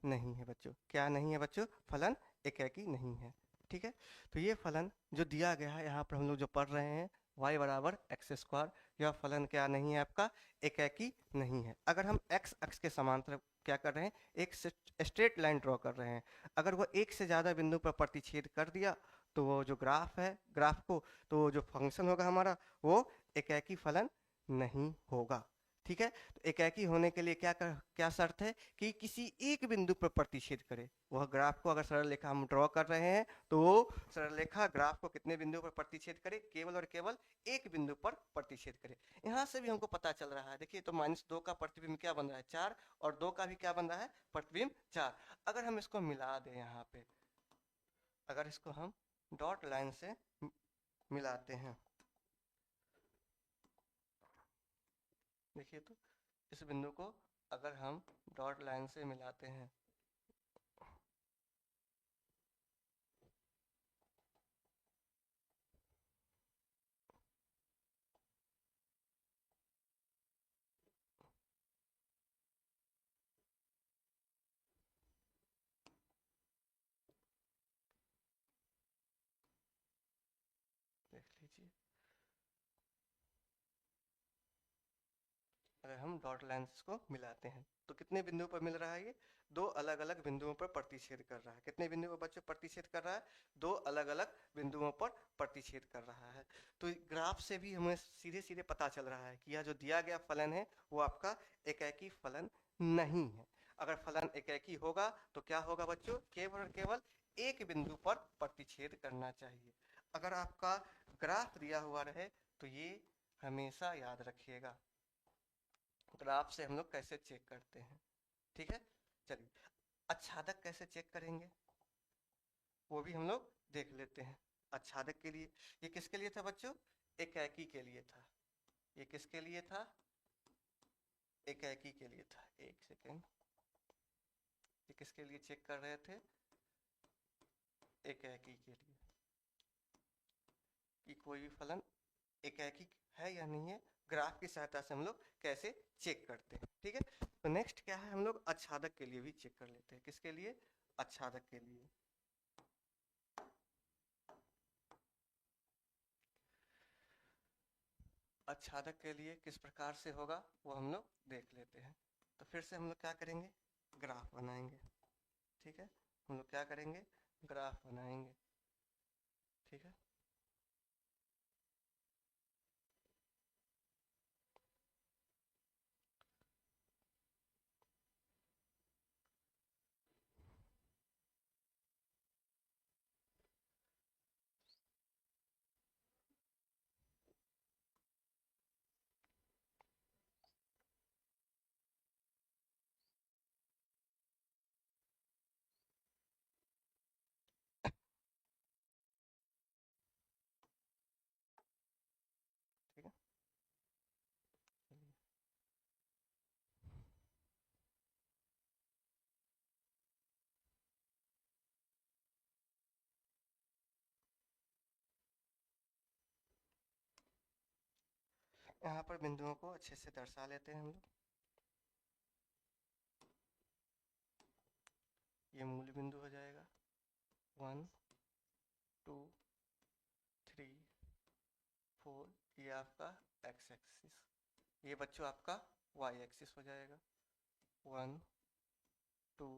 नहीं है बच्चों। क्या नहीं है बच्चों? फलन एकाकी नहीं है। ठीक है, तो ये फलन जो दिया गया है यहाँ पर हम लोग जो पढ़ रहे हैं y बराबर एक्स स्क्वायर, यह फलन क्या नहीं है आपका? एकाकी नहीं है। अगर हम x अक्ष के समांतर क्या कर रहे हैं? एक स्ट्रेट लाइन ड्रॉ कर रहे हैं। अगर वो एक से ज़्यादा बिंदु पर प्रतिच्छेद कर दिया तो वो जो ग्राफ है, ग्राफ को, तो वो जो फंक्शन होगा हमारा वो एकाकी फलन नहीं होगा। ठीक है, तो एकाकी होने के लिए क्या शर्त है? कि किसी एक बिंदु पर प्रतिच्छेद करे। वह ग्राफ को अगर सरल रेखा हम ड्रॉ कर रहे हैं तो वो सरल रेखा ग्राफ को कितने बिंदु पर प्रतिच्छेद करे? केवल और केवल एक बिंदु पर प्रतिच्छेद करे। यहाँ से भी हमको पता चल रहा है, देखिए तो -2 का प्रतिबिंब क्या बन रहा है? 4, और 2 का भी क्या बन रहा है? प्रतिबिंब 4। अगर हम इसको मिला दें यहाँ पे, अगर इसको हम डॉट लाइन से मिलाते हैं, देखिए तो इस बिंदु को अगर हम डॉट लाइन से मिलाते हैं, देख लीजिए, अगर हम डॉट लाइंस को मिलाते हैं तो कितने बिंदुओं पर मिल रहा है? ये दो अलग अलग बिंदुओं पर प्रतिच्छेद कर रहा है। कितने बिंदुओं पर बच्चों प्रतिच्छेद कर रहा है? दो अलग अलग बिंदुओं पर प्रतिच्छेद कर रहा है। तो ग्राफ से भी हमें सीधे सीधे पता चल रहा है कि यह जो दिया गया फलन है वो आपका एकाकी फलन नहीं है। अगर फलन एकाकी होगा तो क्या होगा बच्चों? केवल और केवल एक बिंदु पर प्रतिच्छेद करना चाहिए। अगर आपका ग्राफ दिया हुआ रहे तो ये हमेशा याद रखिएगा, ग्राफ से हम लोग कैसे चेक करते हैं। ठीक है, चलिए आच्छादक कैसे चेक करेंगे वो भी हम लोग देख लेते हैं। आच्छादक के लिए, ये किसके लिए था बच्चों? एकाकी के लिए था। ये किसके लिए था? एकाकी के लिए था। एक सेकेंड, ये किसके लिए चेक कर रहे थे? एकाकी के लिए, कि कोई भी फलन एकाकी है या नहीं है, ग्राफ की सहायता से हम लोग कैसे चेक करते हैं। ठीक है, तो नेक्स्ट क्या है? हम लोग आच्छादक के लिए भी चेक कर लेते हैं। किसके लिए? आच्छादक के लिए। आच्छादक के लिए किस प्रकार से होगा वो हम लोग देख लेते हैं। तो फिर से हम लोग क्या करेंगे? ग्राफ बनाएंगे। ठीक है, हम लोग क्या करेंगे? ग्राफ बनाएंगे। ठीक है, ठीक है, चलिए। यहाँ पर बिंदुओं को अच्छे से दर्शा लेते हैं हम लोग। ये मूल बिंदु हो जाएगा 1 2 3 4, ये आपका एक्स एक्सिस, ये बच्चों आपका वाई एक्सिस हो जाएगा। 1 2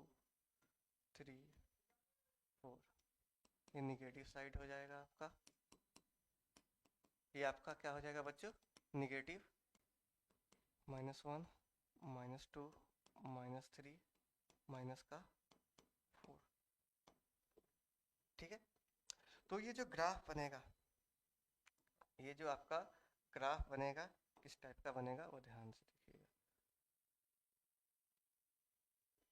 3 4, ये निगेटिव साइड हो जाएगा आपका। ये आपका क्या हो जाएगा बच्चों? निगेटिव -1 -2 -3 माइनस का 4। ठीक है, तो ये जो ग्राफ बनेगा, ये जो आपका ग्राफ बनेगा किस टाइप का बनेगा वो ध्यान से देखिएगा।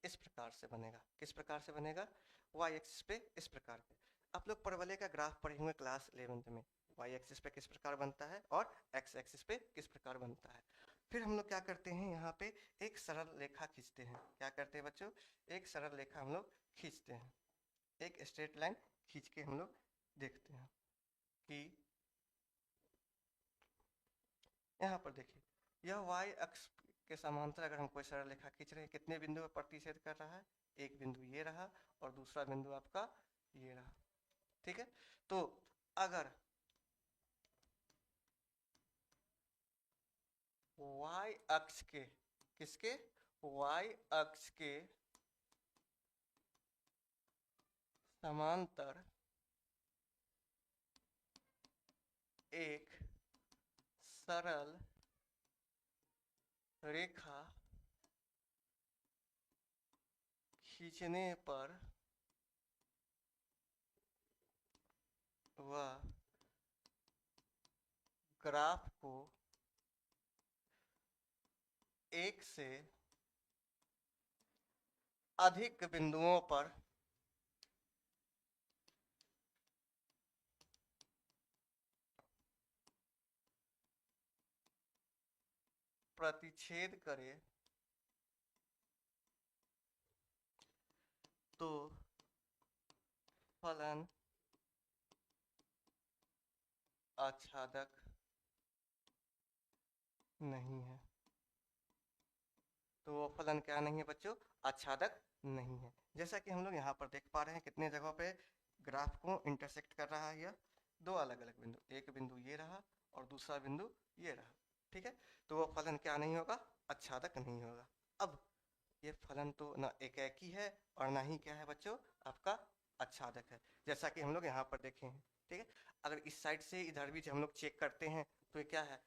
इस प्रकार से बनेगा। किस प्रकार से बनेगा? वाई एक्सिस पे इस प्रकार पे। आप लोग परवलय का ग्राफ पढ़े हुए क्लास 11th में, वाई एक्सिस पे किस प्रकार बनता है और एक्स एक्सिस पे किस प्रकार बनता है। फिर हम लोग क्या करते हैं? यहाँ पे एक सरल रेखा खींचते हैं। क्या करते हैं बच्चों? एक सरल रेखा हम लोग खींचते हैं। एक स्ट्रेट लाइन खींच के हम लोग देखते हैं कि यहाँ पर देखिए, यह y अक्ष के समांतर अगर हम कोई सरल रेखा खींच रहे हैं, कितने बिंदु पर प्रतिच्छेद कर रहा है? एक बिंदु ये रहा और दूसरा बिंदु आपका ये रहा। ठीक है, तो अगर y अक्ष के, किसके? y अक्ष के समांतर एक सरल रेखा खींचने पर वह ग्राफ को एक से अधिक बिंदुओं पर प्रतिच्छेद करे तो फलन आच्छादक नहीं है। तो वो फलन क्या नहीं है बच्चों? आच्छादक नहीं है। जैसा कि हम लोग यहाँ पर देख पा रहे हैं कितने जगहों पे ग्राफ को इंटरसेक्ट कर रहा है, यह दो अलग अलग बिंदु, एक बिंदु ये रहा और दूसरा बिंदु ये रहा। ठीक है, तो वो फलन क्या नहीं होगा? आच्छादक नहीं होगा। अब ये फलन तो ना एकाकी है और ना ही क्या है बच्चों? आपका आच्छादक है, जैसा कि हम लोग यहाँ पर देखे हैं। ठीक है, अगर इस साइड से इधर भी हम लोग चेक करते हैं तो ये क्या है?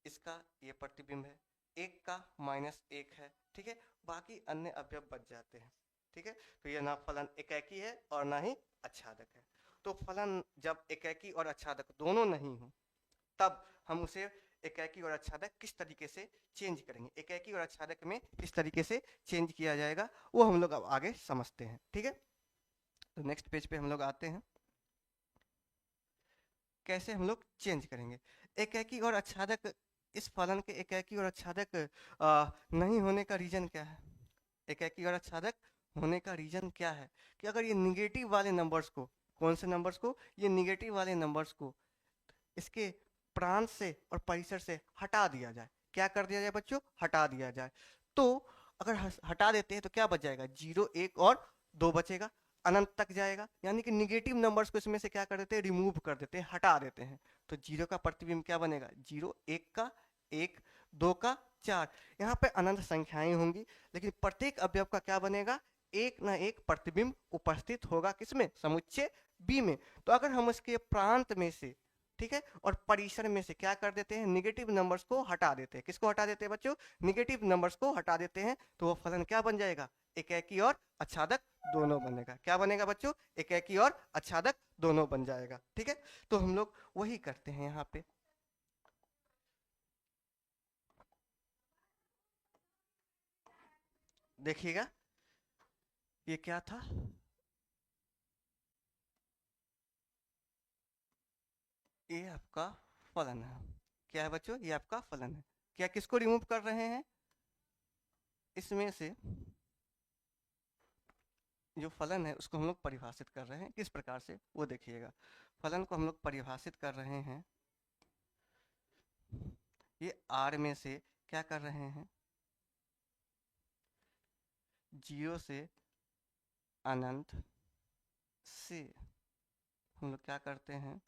इसका ये प्रतिबिंब है, एक का -1 है। ठीक है, बाकी अन्य अवयव बच जाते हैं। ठीक है, तो ये ना फलन एकाकी है और ना ही आच्छादक है। तो फलन जब एकाकी और आच्छादक दोनों नहीं हो तब हम उसे एकाकी और आच्छादक किस तरीके से चेंज करेंगे, एकाकी और आच्छादक में किस तरीके से चेंज किया जाएगा, वो हम लोग अब आगे समझते हैं। ठीक है, तो नेक्स्ट पेज पे हम लोग आते हैं, कैसे हम लोग चेंज करेंगे एकाकी और आच्छादक। इस फलन के एकाकी और आच्छादक नहीं होने का रीजन क्या है? एकाकी और आच्छादक होने का रीजन क्या है कि अगर ये निगेटिव वाले नंबर्स को, कौन से नंबर्स को? ये निगेटिव वाले नंबर्स को इसके प्रांत से और परिसर से हटा दिया जाए। क्या कर दिया जाए बच्चों? हटा दिया जाए। तो अगर हटा देते हैं तो क्या बच जाएगा? 0, 1 और 2 बचेगा, अनंत तक जाएगा। यानी कि निगेटिव नंबर्स को इसमें से क्या कर देते हैं? रिमूव कर देते हैं, हटा देते हैं। तो 0 का प्रतिबिंब क्या बनेगा? 0, 1 का 1, 2 का 4। यहाँ पे अनंत संख्याएं होंगी, लेकिन प्रत्येक अवयव का क्या बनेगा? एक ना एक प्रतिबिंब उपस्थित होगा, किसमें? समुच्चय बी में। तो अगर हम इसके प्रांत में से, ठीक है, और परिसर में से क्या कर देते हैं? निगेटिव नंबर्स को हटा देते हैं। किसको हटा देते हैं बच्चों? निगेटिव नंबर्स को हटा देते हैं। तो वो फलन क्या बन जाएगा? एकाकी और आच्छादक दोनों बनेगा। क्या बनेगा बच्चों? एकाकी और आच्छादक दोनों बन जाएगा। ठीक है, तो हम लोग वही करते हैं यहाँ पे। देखिएगा ये क्या था, ये आपका फलन है। क्या है बच्चों? ये आपका फलन है। क्या किसको रिमूव कर रहे हैं? इसमें से जो फलन है उसको हम लोग परिभाषित कर रहे हैं। किस प्रकार से वो देखिएगा। फलन को हम लोग परिभाषित कर रहे हैं, ये R में से क्या कर रहे हैं? 0 से अनंत से हम लोग क्या करते हैं?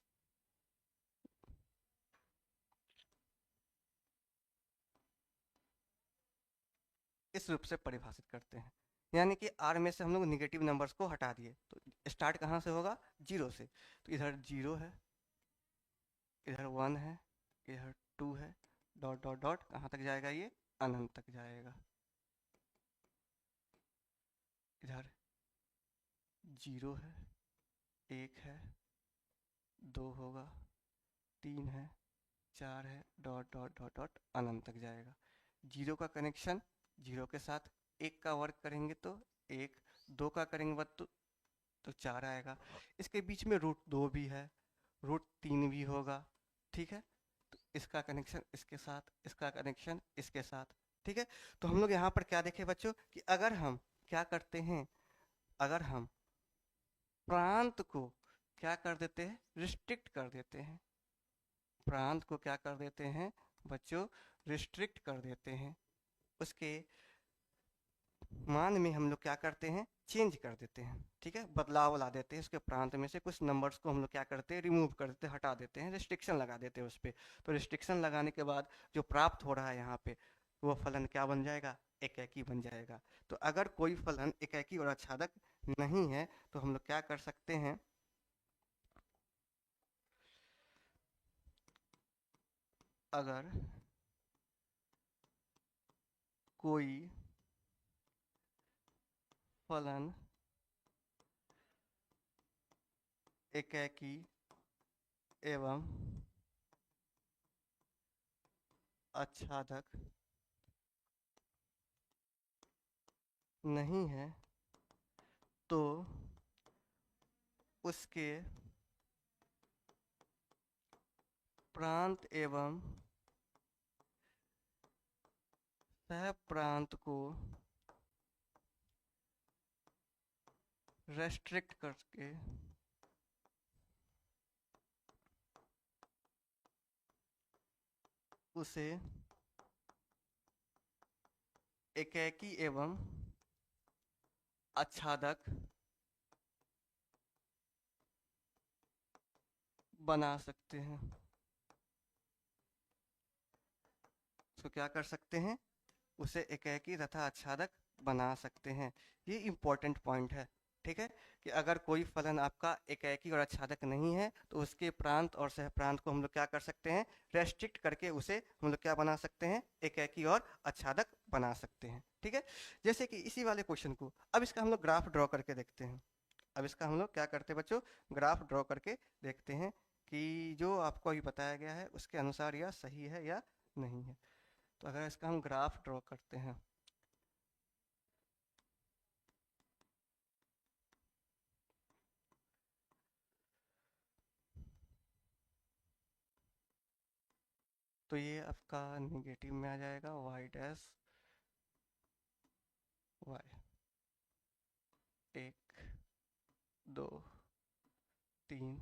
इस रूप से परिभाषित करते हैं। यानी कि R में से हम लोग निगेटिव नंबर्स को हटा दिए, तो स्टार्ट कहाँ से होगा? 0 से। तो इधर 0 है, इधर 1 है, इधर 2 है, डॉट डॉट डॉट कहाँ तक जाएगा? ये अनंत तक जाएगा। इधर 0 है, 1 है, 2 होगा, 3 है, 4 है, डॉट डॉट डॉट डॉट अनंत तक जाएगा। 0 का कनेक्शन 0 के साथ, 1 का वर्क करेंगे तो 1, 2 का करेंगे तो 4 आएगा। इसके बीच में √2 भी है, √3 भी होगा। ठीक है, तो इसका कनेक्शन इसके साथ, इसका कनेक्शन इसके साथ। ठीक है, तो हम लोग यहाँ पर क्या देखें बच्चों कि अगर हम क्या करते हैं, अगर हम प्रांत को क्या कर देते हैं? रिस्ट्रिक्ट कर देते हैं। प्रांत को क्या कर देते हैं बच्चों? रिस्ट्रिक्ट कर देते हैं। उसके मान में हम लोग क्या करते हैं, चेंज कर देते हैं, ठीक है, बदलाव ला देते हैं। उसके प्रांत में से कुछ नंबर्स को हम लोग क्या करते हैं, रिमूव कर देते हैं, हटा देते हैं, रिस्ट्रिक्शन लगा देते हैं उस पर। तो रिस्ट्रिक्शन लगाने के बाद जो प्राप्त हो रहा है यहाँ पे, वो फलन क्या बन जाएगा, एकाकी बन जाएगा। तो अगर कोई फलन एकाकी और आच्छादक नहीं है तो हम लोग क्या कर सकते हैं, अगर कोई फलन एकाकी एवं आच्छादक नहीं है तो उसके प्रांत एवं सह प्रांत को रेस्ट्रिक्ट करके उसे एकाकी एवं आच्छादक बना सकते हैं। तो क्या कर सकते हैं, उसे एकाकी तथा आच्छादक बना सकते हैं। ये इम्पोर्टेंट पॉइंट है, ठीक है, कि अगर कोई फलन आपका एकाकी और आच्छादक नहीं है तो उसके प्रांत और सहप्रांत को हम लोग क्या कर सकते हैं, रेस्ट्रिक्ट करके उसे हम लोग क्या बना सकते हैं, एकाकी और आच्छादक बना सकते हैं, ठीक है। जैसे कि इसी वाले क्वेश्चन को अब इसका हम लोग ग्राफ ड्रॉ करके देखते हैं। अब इसका हम लोग क्या करते हैं बच्चों, ग्राफ ड्रॉ करके देखते हैं कि जो आपको अभी बताया गया है उसके अनुसार यह सही है या नहीं है। तो अगर इसका हम ग्राफ ड्रॉ करते हैं, तो ये आपका नेगेटिव में आ जाएगा, वाई डैश वाई, 1 2 3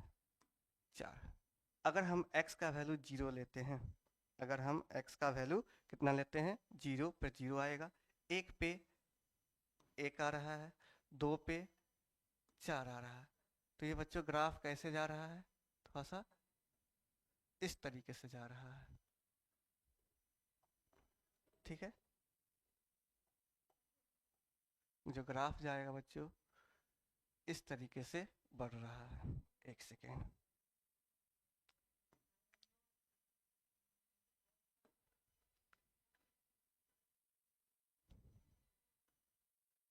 4। अगर हम x का वैल्यू 0 लेते हैं, अगर हम x का वैल्यू कितना लेते हैं, 0 पे 0 आएगा, 1 पे 1 आ रहा है, 2 पे 4 आ रहा है। तो ये बच्चों ग्राफ कैसे जा रहा है, थोड़ा सा इस तरीके से जा रहा है, ठीक है। जो ग्राफ जाएगा बच्चों इस तरीके से बढ़ रहा है। एक सेकेंड,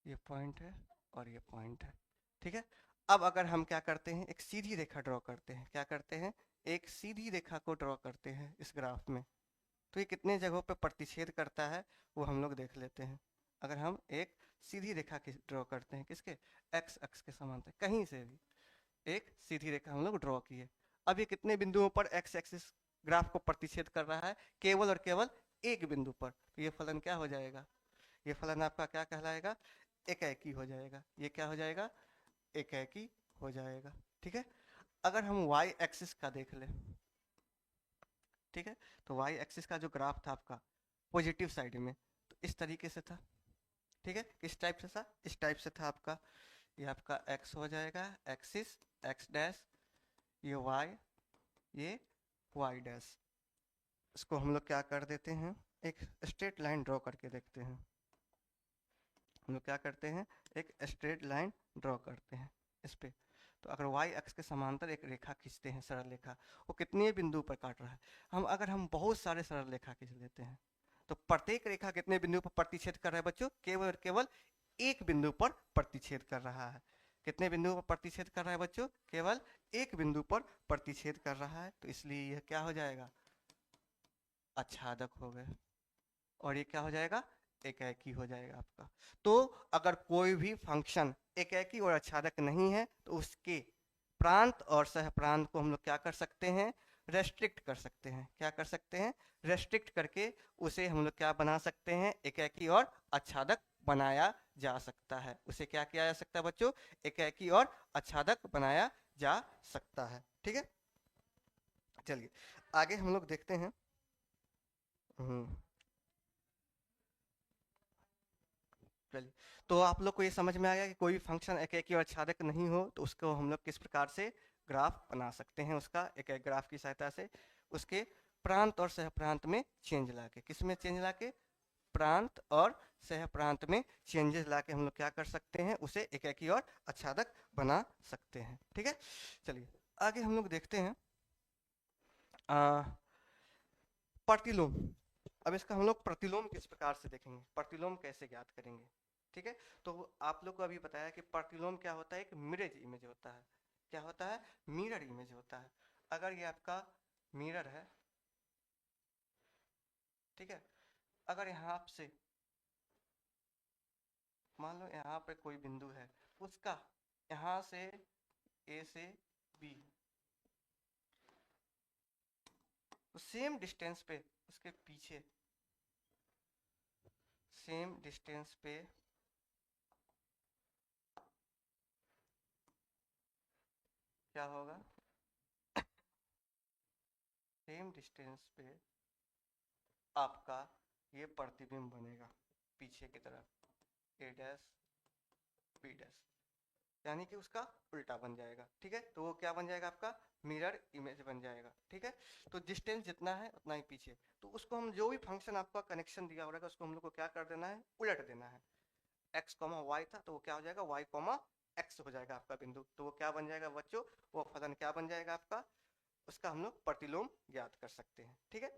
ये पॉइंट है और ये पॉइंट है, ठीक है। अब अगर हम क्या करते हैं, एक सीधी रेखा ड्रॉ करते हैं, क्या करते हैं, एक सीधी रेखा को ड्रॉ करते हैं इस ग्राफ में। तो ये कितने जगहों पे प्रतिच्छेद करता है वो हम लोग देख लेते हैं। अगर हम एक सीधी रेखा की ड्रॉ करते हैं, किसके, एक्स अक्ष के समांतर, कहीं से भी एक सीधी रेखा हम लोग ड्रॉ किए। अब ये कितने बिंदुओं पर एक्स एक्सिस ग्राफ को प्रतिच्छेद कर रहा है, केवल और केवल एक बिंदु पर। तो ये फलन क्या हो जाएगा, ये फलन आपका क्या कहलाएगा, एकाकी हो जाएगा। ये क्या हो जाएगा, एकाकी हो जाएगा, ठीक है। अगर हम वाई एक्सिस का देख लें, ठीक है, तो वाई एक्सिस का जो ग्राफ था आपका पॉजिटिव साइड में, तो इस तरीके से था, ठीक है। किस टाइप से था, इस टाइप से था आपका। ये आपका एक्स हो जाएगा, एक्सिस एक्स डैश, ये वाई, ये वाई डैश। इसको हम लोग क्या कर देते हैं, एक स्ट्रेट लाइन ड्रॉ करके देखते हैं। हम लोग क्या करते हैं, एक स्ट्रेट लाइन ड्रॉ करते हैं इस पे। तो अगर y अक्ष के समांतर एक रेखा खींचते हैं, सरल रेखा, वो कितने बिंदु पर काट रहा है, अगर हम बहुत सारे सरल रेखा खींच लेते हैं तो प्रत्येक रेखा कितने बिंदु पर प्रतिच्छेद कर रहा है बच्चों, केवल और केवल एक बिंदु पर प्रतिच्छेद कर रहा है। कितने बिंदु पर प्रतिच्छेद कर रहा है बच्चों, केवल एक बिंदु पर प्रतिच्छेद कर रहा है। तो इसलिए यह क्या हो जाएगा, आच्छादक हो गए, और ये क्या हो जाएगा, एकाकी हो जाएगा आपका। तो अगर कोई भी फंक्शन एकाकी और आच्छादक नहीं है तो उसके प्रांत और सहप्रांत को हम लोग क्या कर सकते हैं, रेस्ट्रिक्ट कर सकते हैं। क्या कर सकते हैं, रेस्ट्रिक्ट करके उसे हम लोग क्या बना सकते हैं, एकाकी और आच्छादक बनाया जा सकता है। उसे क्या किया जा सकता है बच्चों, एकाकी और आच्छादक बनाया जा सकता है, ठीक है। चलिए आगे हम लोग देखते हैं। हम्म चलिए, तो आप लोग को ये समझ में आ गया कि कोई भी फंक्शन एकाकी और आच्छादक नहीं हो तो उसको हम लोग किस प्रकार से ग्राफ बना सकते हैं, उसका एक ग्राफ की सहायता से उसके प्रांत और सहप्रांत में चेंज लाके, किस में चेंज लाके, प्रांत और सहप्रांत में चेंजेस लाके हम लोग क्या कर सकते हैं, उसे एकाकी और आच्छादक बना सकते हैं। ठीक है, चलिए आगे हम लोग देखते हैं प्रतिलोम। अब इसका हम लोग प्रतिलोम किस प्रकार से देखेंगे, प्रतिलोम कैसे ज्ञात करेंगे। ठीक है, तो आप लोग को अभी बताया कि प्रतिलोम क्या होता है, एक मिरर इमेज होता है। क्या होता है, मिरर इमेज होता है। अगर ये आपका मिरर है, ठीक है, अगर यहाँ से मान लो यहाँ पे कोई बिंदु है, उसका यहाँ से ए से बी, तो सेम डिस्टेंस पे उसके पीछे सेम डिस्टेंस पे क्या होगा, सेम डिस्टेंस पे आपका ये प्रतिबिंब बनेगा पीछे की तरफ, ए डैश बी डैश, यानी कि उसका उल्टा बन जाएगा। ठीक है, तो वो क्या बन जाएगा, आपका मिरर इमेज बन जाएगा। ठीक है, तो डिस्टेंस जितना है उतना ही पीछे, तो उसको हम जो भी फंक्शन आपका कनेक्शन दिया होगा उसको हम लोग को क्या कर देना है, उलट देना है। एक्स कॉमा वाई था तो वो क्या हो जाएगा, वाई कॉमा एक्स हो जाएगा आपका बिंदु, तो वो क्या बन जाएगा बच्चों, वो फलन क्या बन जाएगा आपका, उसका हम लोग प्रतिलोम ज्ञात कर सकते हैं। ठीक है,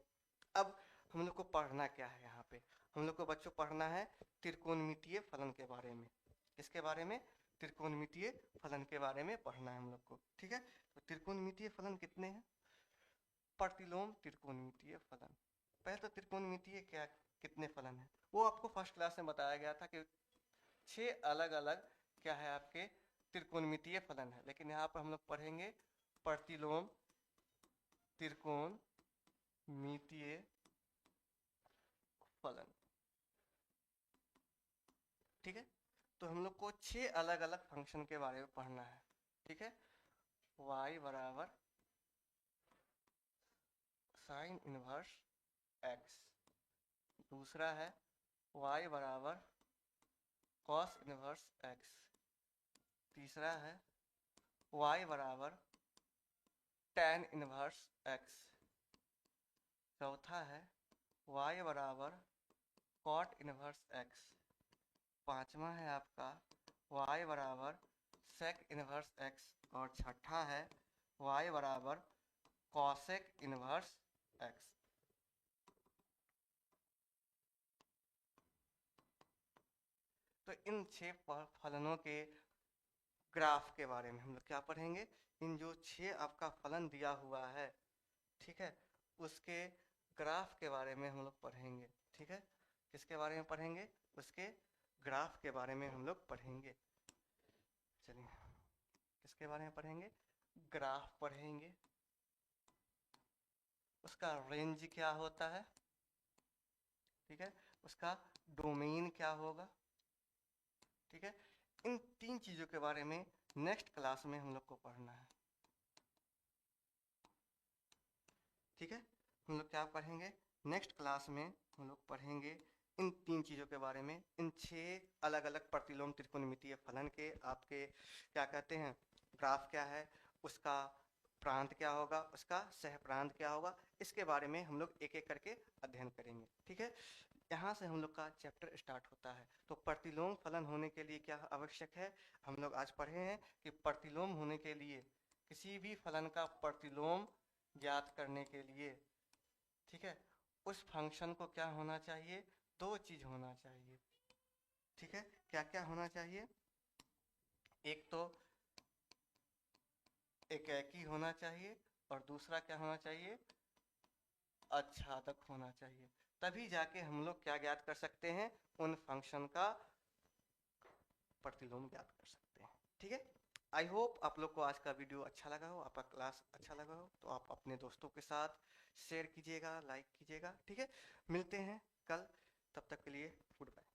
अब हम लोग को पढ़ना क्या है, यहाँ पे हम लोग को बच्चों पढ़ना है त्रिकोणमितीय फलन के बारे में। किसके बारे में, त्रिकोणमितीय फलन के बारे में पढ़ना है हम लोग को। ठीक है, तो त्रिकोणमितीय फलन कितने हैं, प्रतिलोम त्रिकोणमितीय फलन। पहले तो त्रिकोणमितीय क्या, कितने फलन है, वो आपको फर्स्ट क्लास में बताया गया था कि 6 अलग अलग क्या है आपके त्रिकोणमितीय फलन है, लेकिन यहाँ पर हम लोग पढ़ेंगे प्रतिलोम त्रिकोणमितीय फलन। ठीक है, तो हम लोग को 6 अलग अलग फंक्शन के बारे में पढ़ना है। ठीक है, y बराबर साइन इनवर्स x, दूसरा है y बराबर कॉस इनवर्स x, तीसरा है y बराबर tan इनवर्स x, चौथा है y बराबर कॉट इनवर्स x, पांचवा है आपका y बराबर सेक इनवर्स x, और छठा है y बराबर कॉसेक इनवर्स x। तो इन 6 फलनों के ग्राफ के बारे में हम लोग क्या पढ़ेंगे, इन जो 6 आपका फलन दिया हुआ है, ठीक है, उसके ग्राफ के बारे में हम लोग पढ़ेंगे। ठीक है, किसके बारे में पढ़ेंगे, उसके ग्राफ के बारे में हम लोग पढ़ेंगे। चलिए, किसके बारे में पढ़ेंगे, ग्राफ पढ़ेंगे, उसका रेंज क्या होता है, ठीक है, उसका डोमेन क्या होगा। ठीक है, इन 3 चीजों के बारे में नेक्स्ट क्लास में हम लोग को पढ़ना है। ठीक है, हम लोग क्या पढ़ेंगे, नेक्स्ट क्लास में हम लोग पढ़ेंगे इन 3 चीज़ों के बारे में, इन 6 अलग अलग प्रतिलोम त्रिकोणमितीय फलन के आपके क्या कहते हैं, ग्राफ क्या है, उसका प्रांत क्या होगा, उसका सहप्रांत क्या होगा, इसके बारे में हम लोग एक एक करके अध्ययन करेंगे। ठीक है, यहाँ से हम लोग का चैप्टर स्टार्ट होता है। तो प्रतिलोम फलन होने के लिए क्या आवश्यक है, हम लोग आज पढ़े हैं कि प्रतिलोम होने के लिए, किसी भी फलन का प्रतिलोम ज्ञात करने के लिए, ठीक है, उस फंक्शन को क्या होना चाहिए, 2 चीज होना चाहिए। ठीक है, क्या क्या होना चाहिए, एक तो एकाकी होना चाहिए और दूसरा क्या होना चाहिए, आच्छादक होना चाहिए, तभी जाके हम लोग क्या ज्ञात कर सकते हैं, उन फंक्शन का प्रतिलोम ज्ञात कर सकते हैं। ठीक है, आई होप आप लोग को आज का वीडियो अच्छा लगा हो, आपका क्लास अच्छा लगा हो, तो आप अपने दोस्तों के साथ शेयर कीजिएगा, लाइक कीजिएगा। ठीक है, मिलते हैं कल, तब तक के लिए गुड बाय।